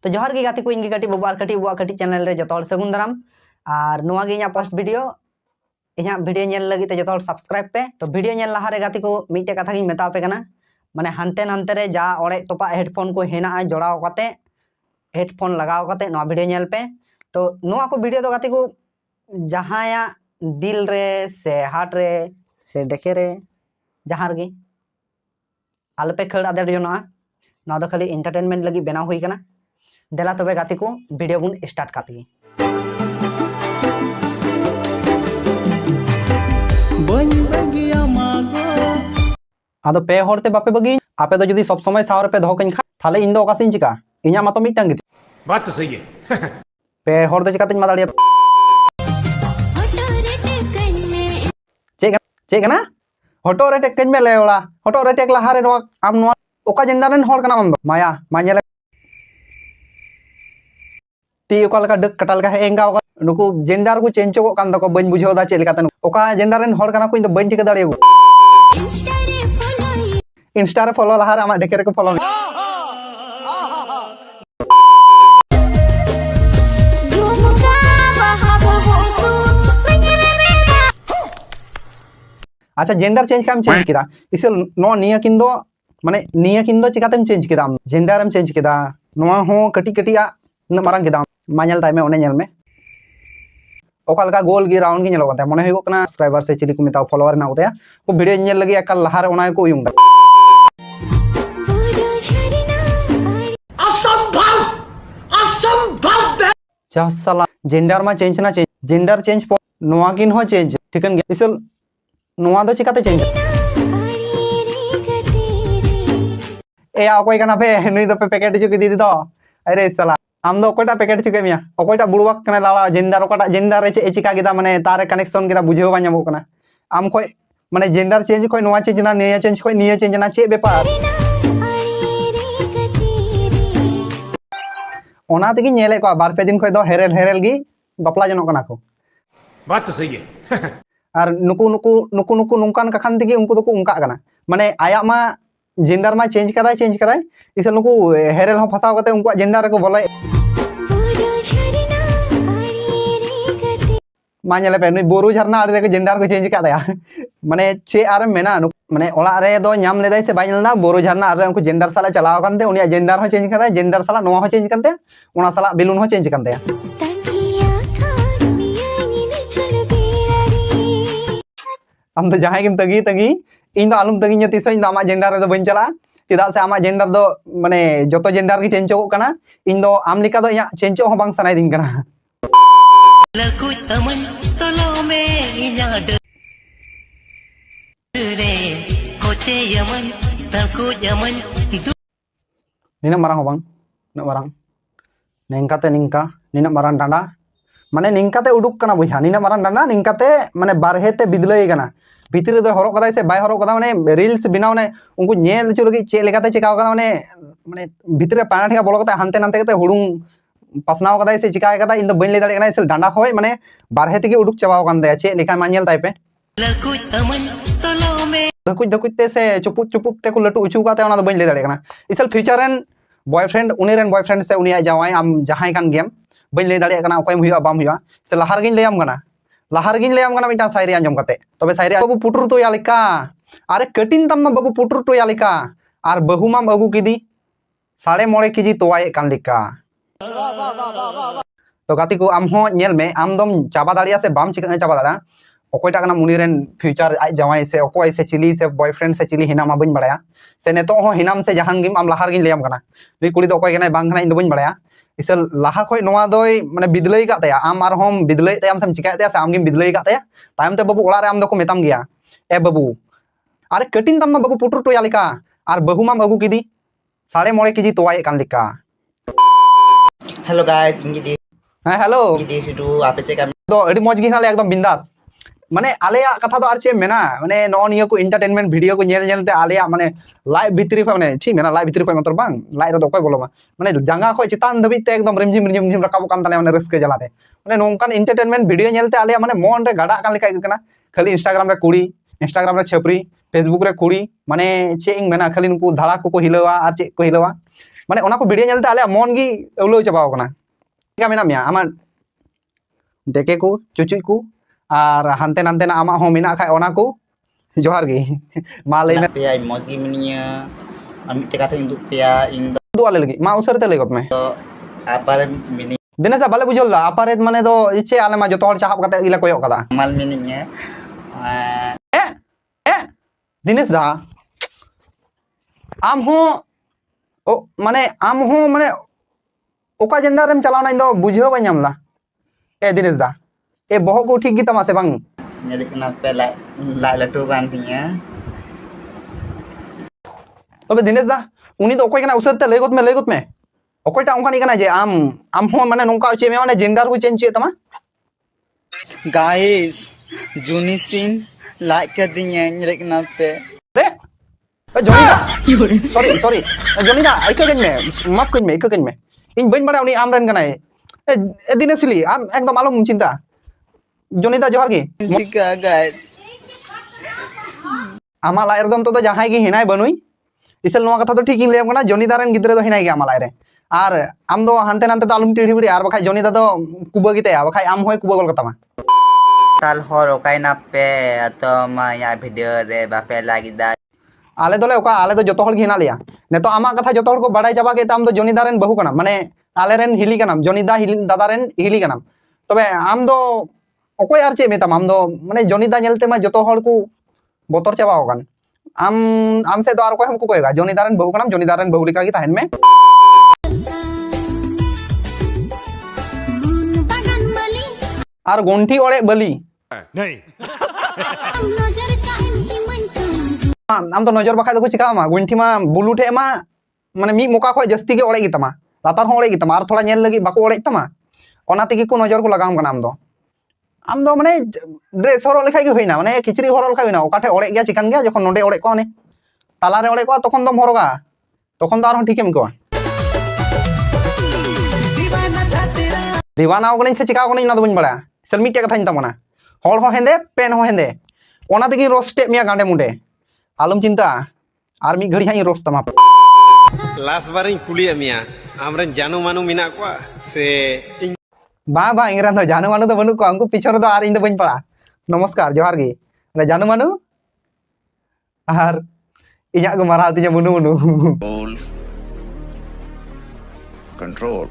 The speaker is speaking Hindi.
तो जोहार गे गाती को इंगे कटी बाबू कटी बुआ कटी चैनल रे जतो सगुन दाराम और नोआ गे इना पोस्ट वीडियो इना वीडियो नेल लगी ते जतो सब्सक्राइब पे तो वीडियो नेल लहा रे गाती को मिटे कथा गिन मेता पे कना माने हानते नानते रे जा ओड़े तोपा हेडफोन को हेना जोड़ाव कते हेडफोन लगाव कते नोआ वीडियो नेल पे तो नोआ को वीडियो तो गाती को जहाया दिल रे से हार्ट रे से डेके रे जहार गे आलपे खड़ आदर जोना नोआ दो खाली एंटरटेनमेंट लगी बेना हुई कना देला तबे गाती को वीडियो बुन स्टार्ट काती आदो पे होरते बापे बगी आपे तो जदी सब समय सावर पे दहो कइन खा थाले इन दो ओकासिन चिका इन्या मातो मिटटांग गिती बात तो सही है पे होर दो चिकातिन मा दाड़िया चेक ना हटो रे टेक में ले ओड़ा हटो रे टेक लहारे नो आम नो ओका जेंडर रेन होर कना आम दो माया मानेले ती ओका लका डक कटाल का एंगा ओका नुकु जेंडर को चेंज को कान दको बन बुझो दा चेल काते ओका जेंडर रेन होर कना को इन दो बन टिका दाड़ियो इंस्टा रे फॉलो लहार आमा डेके रे को फॉलो अच्छा जेंडर चेंज काम चेंज किदा इसे नो निया किंदो माने निया किंदो चिकातेम चेंज किदा जेंडर एम चेंज किदा नोआ हो कटी कटी आ न मारंग किदा मानेल टाइम में ओने नेल में ओका लका गोल गी राउंड गी नेलो कते मने होइगो कना सब्सक्राइबर से चिली को मिताओ फॉलोअर ना होते को वीडियो नेल लगी एकल लहार ओना को उयुंग असंभव असंभव चासला जेंडर मा चेंज ना चेंज जेंडर चेंज नोआ किन हो चेंज ठीकन गे इसे नोआ दो चिकाते चेंज ए अकोय कना पे नुई दो पे पैकेट चुकी दीदी दो अरे साला आम दो कोटा पैकेट चुके मिया अकोयटा बुड़वाक कना लाला जेंडर ओकाटा जेंडर रे चे चिका गिदा माने तारे कनेक्शन गिदा बुझेव बा ᱧᱟᱢᱚᱜ कना आम कोय माने जेंडर चेंज कोय नोआ चेंज ना निया चेंज कोय निया चेंज ना चे बेपार ओना तेगी नेले को बार पे दिन कोय दो हेरेल हेरेल गी बपला जनोक कना को बात तो सही है और नुकु नुकु नुकु नुकु नुकान कखान तेगी उनको तो को उनका कना माने आया मा जेंडर मा चेंज कदाय इसे नुकु हेरेल हो फसाव कते उनको जेंडर को बोले मा नेले पे नुई बोरु झरना आरे के जेंडर को चेंज कादया माने चे आर मेना माने ओला रे दो ᱧᱟᱢ लेदाय से बाय नेलना बोरु झरना आरे उनको जेंडर साला चलाव कानते उनिया जेंडर हो चेंज कदाय जेंडर साला नोआ हो चेंज कानते ओना साला बेलून हो चेंज कानते आम तो जहां किम तगी तगी इन दो आलुम तगी ᱧᱮ इन दो आमा जेंडर रे दो बन चला चेदा से आमा जेंडर दो माने जतो जेंडर की चेंज को कना इन दो आम लिका दो इया चेंज हो बांग सनाय दिन कना लकुय तमन तलो में इया रे कोचे यमन तकु यमन निना मारang हो बांग न मारang नेंकाते निंका निना मारang डांडा माने निंकाते उडुक कना बुझा निना मारang डांडा निंकाते माने बारहेते बिदलय कना भितर दो हरक कदाय से बाय हरक कदा माने रील्स बिनाव ने उनको नेल चो लगी चे लेकाते चिकाव कदा माने माने भितर पाना ठेका बोलो कते हानते नानते कते हुडुंग पासनाव कदाय से चिकाय कदा इन दो बन ले दाड़े कना इसे डांडा होय माने बारहे तेगे उडुक चाबाव कान दे चे लेखा मानेल टाइप पे लकुय तमन तलो में धकुच ते से चुपुत चुपुत ते को लटु उचू काते ओना दो बन ले दाड़े कना इसल फ्यूचर रेन बॉयफ्रेंड उनी रेन बॉयफ्रेंड से उनिया जावाय आम जहाय कान गेम बन ले दाड़े कना ओकय हुआ बाम हुआ से लहार गिन लेयाम कना लहार गिन लेयाम कना मिटा सायरी आंजम काते तबे सायरी बाबू पुटुर तो यालिका अरे कटिन तम बाबू पुटुर तो यालिका आर बहु माम अगु किदी 9.5 केजी तोवाय कान लिका तो गाती को आम हो नेल में आम दम चाबा दाड़िया से बाम चिका चाबा दाड़ा ओकोयटा कना मुनी रेन फ्यूचर आज जावाय से ओकोय से चिली से बॉयफ्रेंड से चिली हिना मा बन बड़ाया से नेतो हो हिनाम से जहां गिम आम लहार गिन लेयाम कना नी कुड़ी तो ओकोय कना बांग कना इन दो बन बड़ाया इसे लाहा खोय नोआ दोय माने बिदलय का तया आम आर हम बिदलय तयाम सम चिकाय तया से आम गिम बिदलय का तया तायम ते बाबू ओला रे आम दो को मेताम गया ए बाबू अरे कटिन तम बाबू पुटुर तो यालिका आर बहु माम अगु किदी 9.5 केजी तोवाय कान लिका हेलो गाइस इंगी दे हां हेलो इंगी दे सिडू आपे चेक तो अडी मौज गी हाले एकदम बिंदास माने आलेया कथा तो आर चे मेना माने नो निया को एंटरटेनमेंट वीडियो को नेल नेलते आलेया माने लाइव भितरी को माने ची मेना लाइव भितरी को मतलब बांग लाइव रे दो कोय बोलोमा माने जांगा को चितान धबी ते एकदम रिमझिम रिमझिम रकाब कान ताले माने रस्के जलाते माने नोंकान एंटरटेनमेंट वीडियो नेलते आलेया माने मन रे गाडा कान लिका कना खाली इंस्टाग्राम रे कुड़ी इंस्टाग्राम रे छपरी फेसबुक रे कुड़ी माने चे इंग मेना खाली नुकु धड़ा को हिलवा आर चे को हिलवा ᱢᱟᱱᱮ ᱚᱱᱟ ᱠᱚ ᱵᱷᱤᱰᱤᱭᱳ ᱧᱮᱞᱛᱮ ᱟᱞᱮᱭᱟᱜ ᱢᱚᱱ ᱜᱮ ᱟᱹᱣᱞᱟᱹᱣ ᱪᱟᱵᱟᱣ ᱠᱟᱱᱟ ᱪᱮᱫ ᱢᱮᱱᱟᱜ ᱢᱮᱭᱟ ᱟᱢᱟᱜ ᱰᱮᱠᱮ ᱠᱚ ᱪᱩᱪᱩᱡ ᱠᱚ ᱟᱨ ᱦᱟᱱᱛᱮ ᱱᱟᱱᱛᱮᱱᱟᱜ ᱟᱢᱟᱜ ᱦᱚᱸ ᱢᱮᱱᱟᱜ ᱠᱷᱟᱡ ᱚᱱᱟ ko ᱡᱚᱦᱟᱨ ᱜᱮ ᱢᱟ ᱞᱟᱹᱭ ᱢᱮ Pia emoji mania. Amit kata untuk pia indo ᱫᱩ ᱟᱞᱮ ᱞᱟᱹᱜᱤᱫ ᱢᱟ ᱩᱥᱟᱹᱨᱟᱛᱮ ᱞᱟᱹᱭ ᱜᱚᱫ ᱢᱮ apa mini ᱫᱤᱱᱮᱥ ᱵᱟᱞᱮ ᱵᱩᱡᱷᱟᱹᱣ ᱞᱮᱫᱟ ᱟᱯᱟᱨᱮ ᱢᱟᱱᱮ ᱫᱚ ᱤᱪᱪᱷᱮ ᱟᱞᱮ ᱢᱟ ᱡᱚᱛᱚ ᱦᱚᱲ ᱪᱟᱦᱟᱵ ᱠᱟᱛᱮ ᱜᱮᱞᱮ ᱠᱚᱭᱚᱜ ᱠᱟᱫᱟ mal mininya. दिनेश दा आम हो माने आम हो माने ओका जेंडर रेम चलावना इन दो बुझाव बाय ᱧᱟᱢला ए दिनेश दा ए बहक को ठीक गितमा से बांग Jadi kenapa la latu gantinya? तबे दिनेश दा उनी तो ओकय कना उसरते लय गत में ओकयटा ओंकानी कना जे आम हो माने नोंका चे मे माने जेंडर को चेंज चे तमा Guys, Junisin like kadinya nyelek kenapa? दे जोनीदा सॉरी जोनीदा आइका गन में माफ कन में इन बइन बड़ा उनी आम रन कनाय ए दिनेशली आम एकदम आलम चिंता जोनीदा जोहार गे Jika guys, आमा लाय रदम तो जहां गे हिनाय बनुई इसल नोआ कथा तो ठीक इन लेम कना जोनीदा रन गिद्रे दो हिनाय गे आमा लाय रे आर आम दो हानते नानते तो आलम टिड़ी बिड़ी आर बखाय जोनीदा दो कुबा गिते आ बखाय आम होय कुबा गल कतामा tal horo kai nape atau maya video re bape lagi dah. आले दोले ओका आले दो जतो हड़ गे हिना लिया नेतो आमा कथा जतो हड़ को बड़ाय चाबा के आम दो जोनीदा रन बहु कना माने आले रन हिली कनाम जोनीदा हिली दादा रन हिली कनाम तबे आम दो ओकोय आर चे मेताम आम दो माने जोनीदा नेलते मा जतो हड़ को बोतर चाबाव कान आम से दो आर कोय हमको कोयगा जोनीदा रन बहु कनाम जोनीदा रन बहु लिका गे ताहेन में आर गोंठी ओड़े बली नहीं आम तो नजर बखा चिका मा गुंठी मा बुलू ठे मा माने मी मोका खय जस्ती गे ओड़े गितमा लातार हो ओड़े गितमा आर थोड़ा नेल लगी बाको ओड़े तमा ओना तेगे को नजर को लगाम कना आम दो माने ड्रेस हरो लेखाय गे होइना माने किचरी हरो लेखाय होइना ओका ठे ओड़े गया चिकान गया जखन नोडे ओड़े को ने ताला रे ओड़े को तखन दम हरोगा तखन तो आर ठीकेम को दीवाना ओगनी से चिका ओगनी ना दो बन बड़ा सलमी टे कथाइन तमना हर हो हेंदे पेन हो हेंदे ओना तेगे रोस्टे मिया गांडे मुंडे आलम चिंता आर मी घड़ी हाई रोस्ट तमा लास्ट बार कुलिया मिया आमरन जानू मानू मिना को से बा इंगरा तो जानू मानू तो बनु को अंकु पिछर दो आर इन दो बन पड़ा नमस्कार जोहार गे रे जानू मानू आर इया को मारा तिया मुनु control